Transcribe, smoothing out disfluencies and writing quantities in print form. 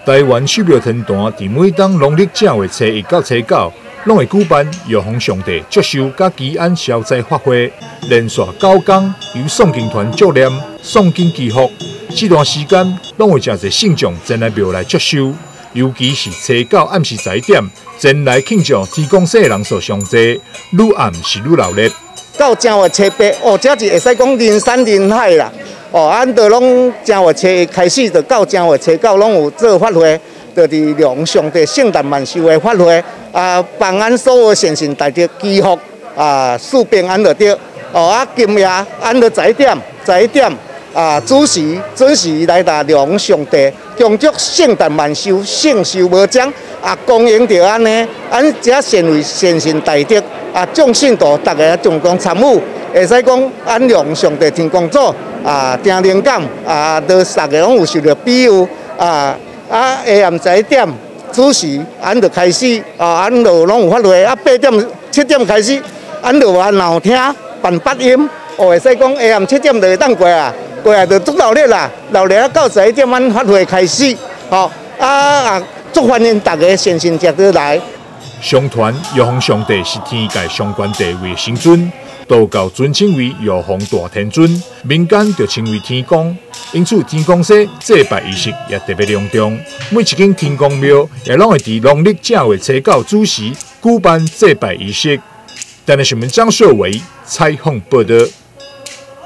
台湾手庙天坛伫每当农历正月初1到初9，拢会举办玉皇上帝祝寿甲祈安消灾法会，连续9天由诵经团祝念、诵经祈福。这段时间，拢会真侪信众前来庙内祝寿，尤其是初9暗时11点，前来庆祝天公生的人数上济，愈暗是愈热闹。到正月初8，这是会使讲人山人海啦。咱就拢正月初1开始，就到正月初9，拢有做法会，就是玉皇上帝圣诞万寿的法会。帮咱所有善信大德祈福，四平安就对。今夜咱就11點，准时来达玉皇上帝，恭祝圣诞万寿，圣寿无疆。公营就安尼，咱这善信大德众信徒，大家共同参与，会使讲咱玉皇上帝天公祖听灵感，都大家拢有受到庇佑。下暗11點。主时，咱就开始，咱就拢有法会。8點、7點开始，咱就闹听办八音，会使讲下暗7點就会当过啊，过来就足热闹啦。热闹到11點，咱法会开始，祝欢迎大家善信者都来。相传玉皇上帝是天界上悬地位的神尊。道教尊称为玉皇大天尊，民间就称为天公，因此天公祭祭拜仪式也特别隆重。每一间天公庙也拢会伫农历正月初9主时举办祭拜仪式。但是新闻张硕维采访报道。